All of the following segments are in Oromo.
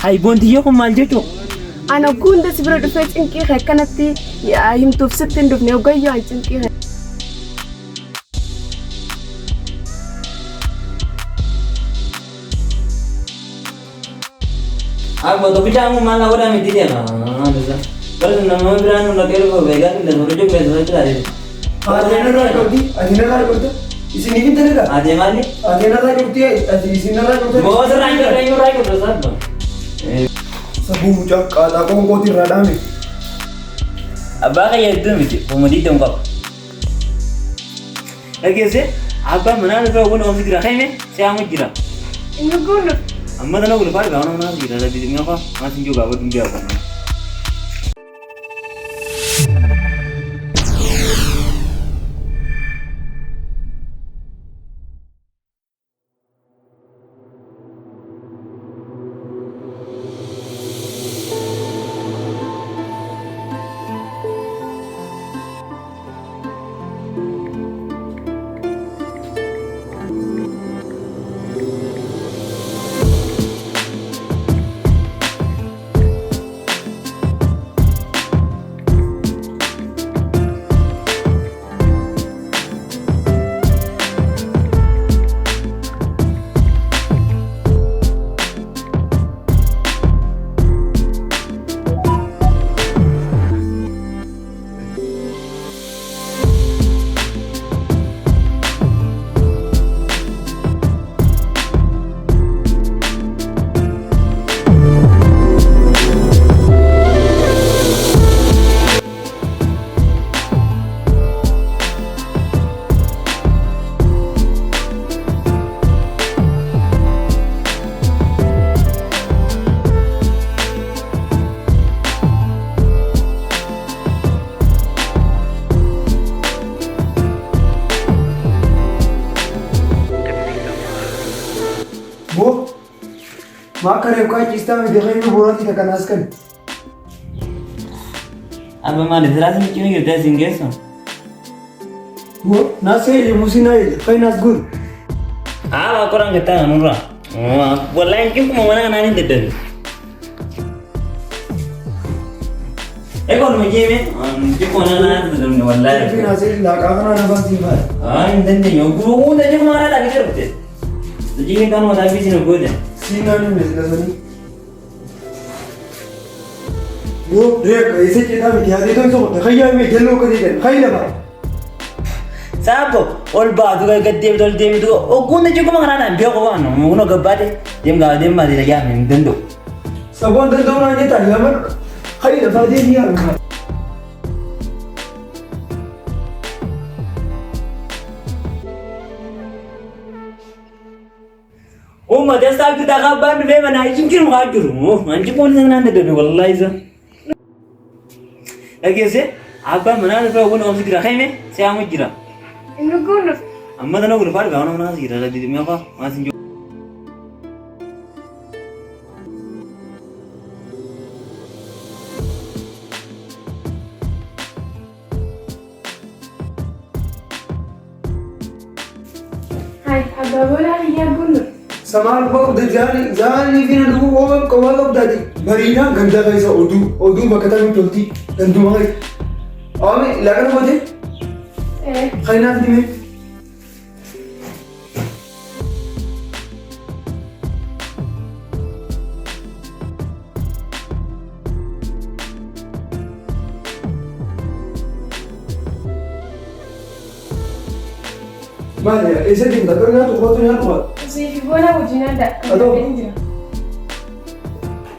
Hayboontiyyo kun maal jechuudha? Ana gunda si bira dhufee cinqii kee akkanatti himtuuf sitti hin dhufne ogayyoo an cinqii kee. Aku tu bicara mana orang mesti dia na, kalau nama berani nak kerja vegan dan orang juga vegan itu ada. Adina dah kerja. Isi ni kita ni dah. Ada mana? Adina dah kerja. Isi ni dah kerja. Bawa serai kerja sah. Sabu muncak kata kau kau tidak ada ni. Abang kaya itu mesti, pemudi tu engkau. Lagi sih, abang mana ada orang orang kira, kaya ni, saya amat kira. Ini gunda. Amma tanah gula par gauna mana kira, tapi ni apa, masih juga buat dia apa. Makanya kau cista menjaga ini borat tidak kanaskan. Abang mana jelas ni cuma kita singgah so. Bo, nasi musim ni, kau nasgur. Aku orang kita nurra. Wallahi kau mau mana nani tidak. Ekor macam ni, kau mana nani tidak wallahi. Tapi nasi laka kan ada bang simpan. Ini dah ni, guru dah cuma mana lagi terus. Jadi kita mau dah bising guru dah. Sina ni mesti ni. Bo, dia ऐसे चीज़ में क्या देते हैं तो खैया में जल्लो कर देते हैं खैया बा. Sapo, all bad tu kan dia betul dia itu. Oh, kau ni juga mengarang biar kau kan, mungkin kau bade, dia mengau dia mati lagi amin tentu. Sabun tentu orang ni tadi aman खैया बा dia ni orang. Oh, macam saya kita kabar ni mana jingkir muka juru. Oh, anjing pun jangan ada dulu, wallahi sah. Lagi sih, abang mana ada orang orang kira, kaya ni, saya amat kira. Ini gunda. Amma tanah gula par gauna mana kira, tapi ni apa, masih juga. Hai, abang bola dia gunda. Samaan kau jani fina dulu orang kau malam tadi barina ganda kaisa odu makata में चलती गंदू मांगे आमे लगन मुझे खाना दी में माले ऐसे दिन तक करना तो बहुत यार बहुत Si bola wajina dah. Aduh.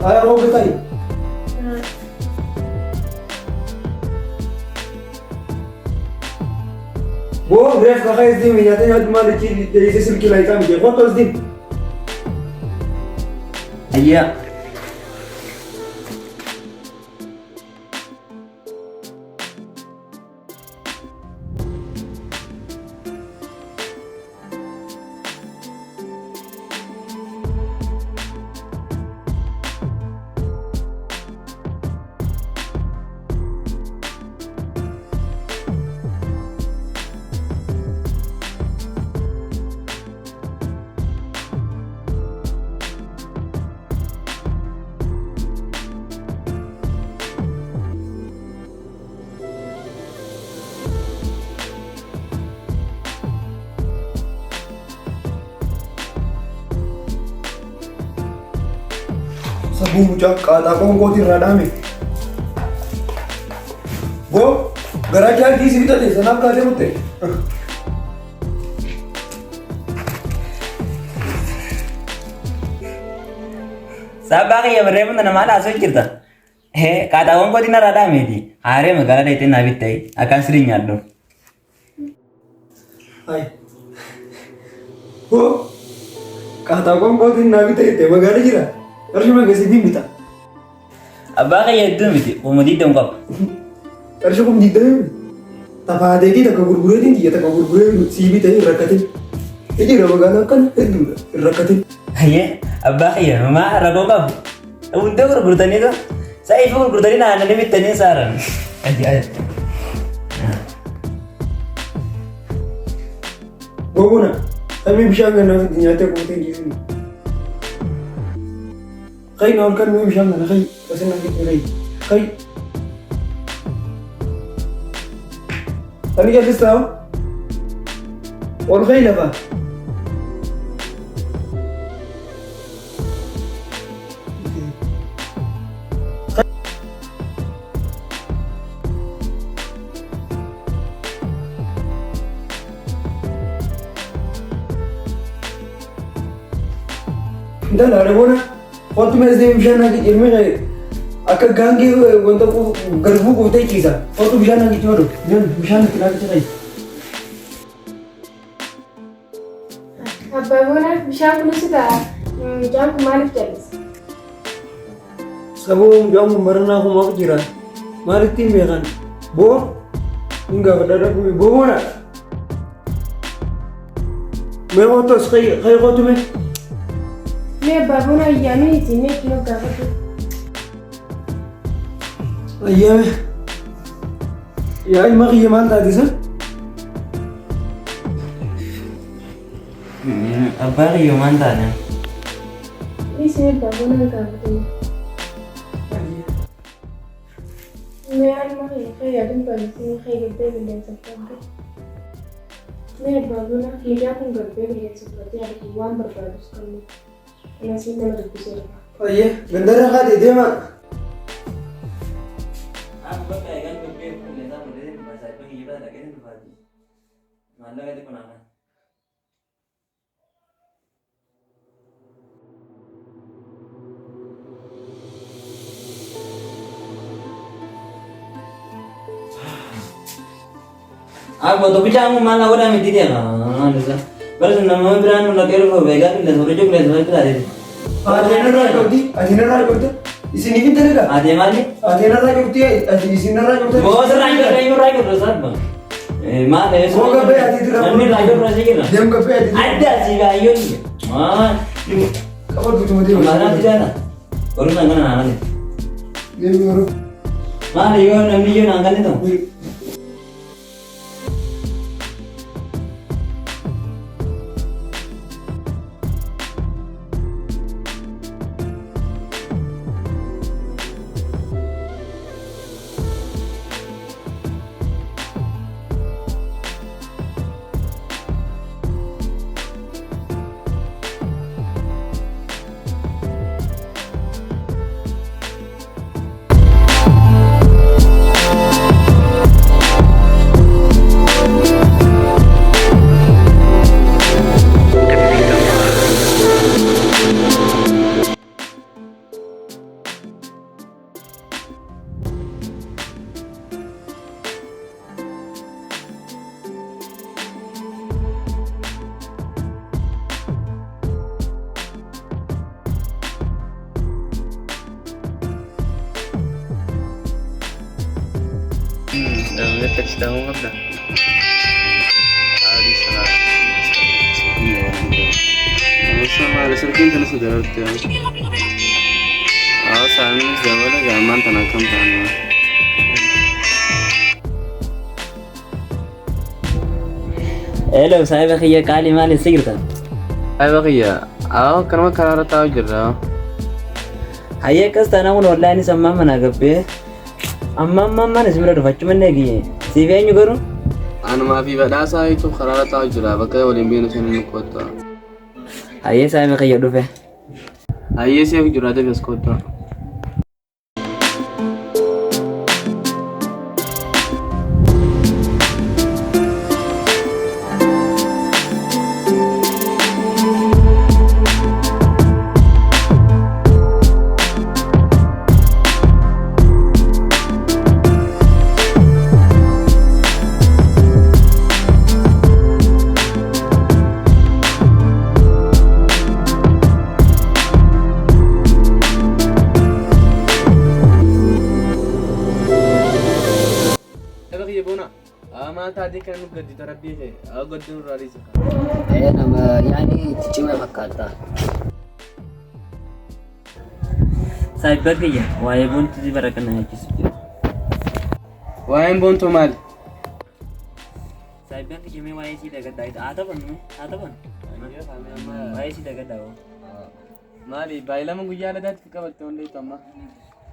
आया वो बताई वो रेफ का खाइस दिन में जाते हैं आज माले की जैसे सिल्की लाइका में देखो तो उस दिन Iya. Sabuu mucaa qaaxaa qoonqooti irraa dhaame. Boo garaa jaartii si bitate sanaaf kaatee kutte. Sabaa kiyya barreeffamna namaa laasoo jirta. Qaxaawwan godina raadhaa miti. Haaree magaalaa dheettee naa bittee akkaan sirrii nyaadhu. Hai. Boo qaaxaa qoonqooti naa bittee magaalaa jira. Qarshii magasiitiin bita. Abbaa kiyya hedduu miti. Umutii ta'uu qaba. Qarshii kun diidamee tafaateetii takka gurgureetiin xiyya takka gurguree sii bitee hin rakkatin. Ijjiirra magaalaa akkana hedduudha hin rakkatin. Hayyee abbaa kiyya mamaa rakkoo qabu. Hundee gurgurtanii too sa'iifii gurgurtanii naannanii bittanii saaran. Boobona samii bishaan gannaa fi nyaatee kuutee jiru. Kai na olkan mee bishaan gannaa kai asin na kai kai. Tani jallis taa'u ol kai lafa. Inta laare bona wanti mes deem bishaan nagi ilmi kee akka gaangee wanta garbuu gootee ciisa. Wanti bishaan nagi itti madu bishaan itti nagi ciisa. Abbaa boona bishaan kunuunsi ta'a. Mucaan kun maaliif jallis? Sabuu mucaan kun baranaa kun maaf jira. Maalitti meeqan? Boo hin gaafadha boo bona. Mee qotos kai qotu mee? Mee abbaa boona ayyaanuu itti mee kilo gaafatu. Ayyaame. Yaa ilma kiyya maal taatisa? Abbaa kiyya maan taane? Isii abbaa boona gaafatu. Mee alma kiyya fayyadun baay'isii kiyya gabbee bileensa fudhadhu. Mee abbaa boona kiyyaan kun gabbee bileensa fudhatee argu waan barbaadus qabnu. Nasi nama dubbisee. Ayyee gandara haadhe deema. Aku bakal kan kopi leza modern bahasa itu kita ada kan bahasa. Mana kali kenapa? Aku tuh bicara mana orang mesti dia kan, baru nama berani nak kerja vegan, leza orang juga leza itu ada. Adeena irraa qabdi. Isin hin dalagaa? Adee maali? Adeena irraa qabdi. Isin irraa qabdi. Boos raayuu sabba. Maal Moo gabbee ati dira. namni raayuu irra sigira. Deem gabbee ati dira. Adda si raayuu ni. Qabaddu tuma deema. Mana tidak? Orang nangkan nangkan. Deemi yeroo. Mana yo namni yo nangkan itu. Nge-text daw nga ba? Alis na. Gusto maalis rin ka na sa darating yan. Ako sa amin is daw wala gaman tanagkang tanong. Hello, saya kaya kali mali sigirta. Ay bakiya, ako kanama karara tao jira. Hayya kasta namun online sama mana gabe. Amma mana sibira do fachu manne giye. Sive anyu garu? Ano maafi badhaasa itu karara tao jira bakka waliin beenu sanin kota. Hayya saya kaya do fe. Ayye siya jira de bes kota. ما تادي كان قد تربي شيء أقعد دور رئيس أنا يعني تجمع فكرتها Sahiba kiyya waa'ee boontii bara kana hojjesu jira. وين بونتو مال Sahiba kiyya mee waa'ee sii dagaddaa haa taphannu waa'ee sii dagaddaa مالي بايلما قيالة ذات كبرت وندي تما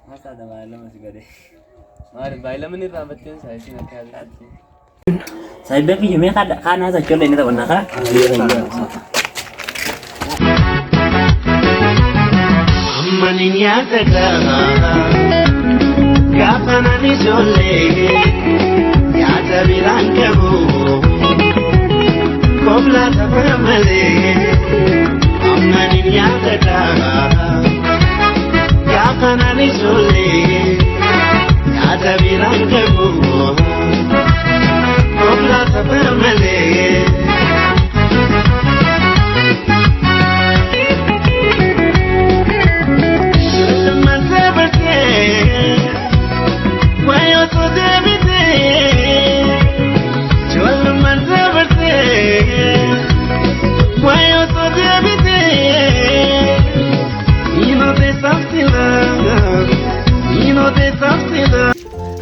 maasaa dabaa lama si gade. مالي بايلما نرابطين سايسين أكاد Sahiba kiyya mee kaan haasa ijoollee inni taphannaa kaa? Maninya tegana, gapana ni jole, ya tabiran kabu, kobla tapamale. Maninya tegana, gapana ni jole, ya tabiran kabu, kobla tapamale.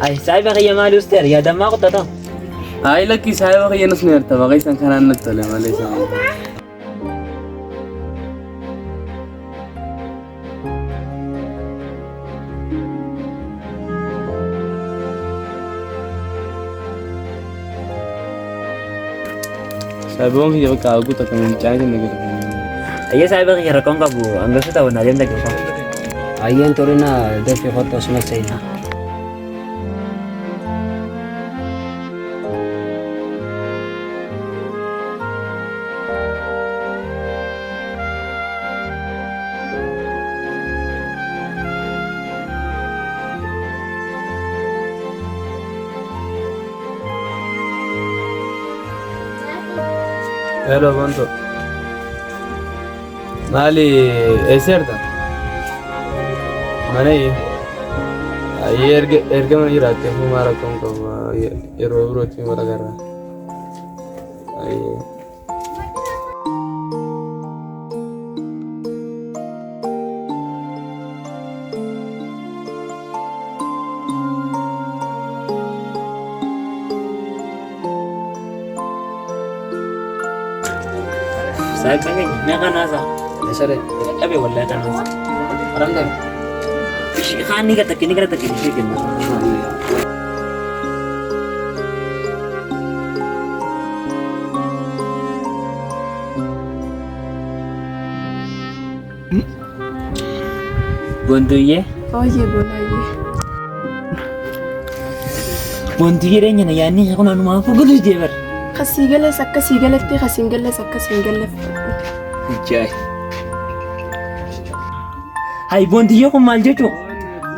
Ay sahiba kiyya maali usteer yaadamaa qottata. هاي لك سايبا خي نسنير تبا غيسان كان نتلا مالي سام سايبا خي بقى أقول تكمل جاي نقول Ayya sahiba kiyya rakkoon qabu hangafti taphannaa deemta qaba. أيام تورينا دفي خطة اسمها سينا هلا بنتو مالي ايسرتا ماني erga mana jiraatte fu mara kon ko yeroo birootti wal agarra Sahiba kiyya mee kaan haasa? سري Dhabe wallahi kaan haasa. أرام ده Ishii kaan ni gata ishee kenna. Boontuyyee Oye, bonaye. boontuyyee dheenyana yaadni kun anumaa fugulus deebar. Kasiigalees akka siigaletti kasiingalees akka siingaleef. Jaay. Hay boontuyyee kun maal jechuun?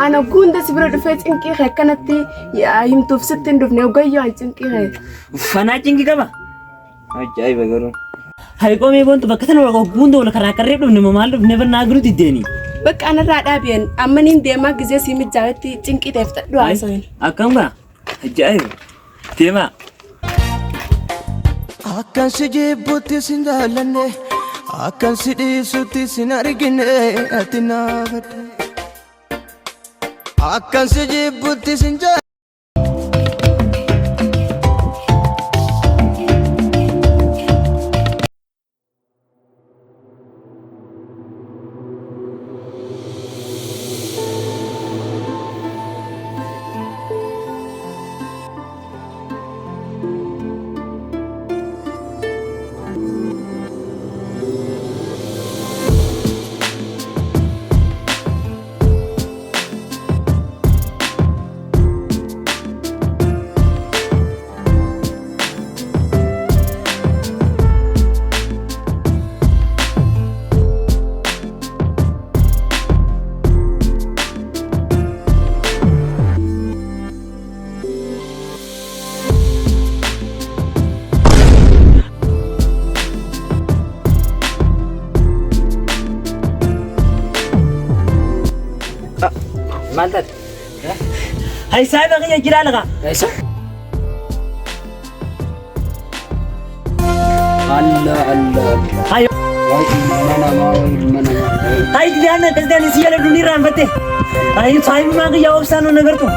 Ana gunda si bira dhufee cinqii kee akkanatti himtuuf sitti hin dhufne ogayyoo an cinqii kee. Uffanaa cinqii qaba. Ajaa'iba garuu. Hay qoomee boontu bakka sana gunda wal karaa karree dhufne maal dhufne barnaa giruutti iddeeni. Bakka anarraa dhaabeen amma niin deemaa gizee si mijjaawetti cinqii teef tadhu haasawin. Akkam gaa? Ajaa'iba. Deemaa. Akkan si jibbutti sin jaallanne, akkan si dhiisutti sin argine ati naafadhe. Akkan si jibbutti sin jaallanne. maal taate? Hay sahiba kiyya jiraa laqa. Eessa? Allah Allah. Ayo. Wah mana mau mana mau. Ay, diyan na, kasi diyan siya na duniran, bate. Ay, sabi mo nga kaya sana nagar to.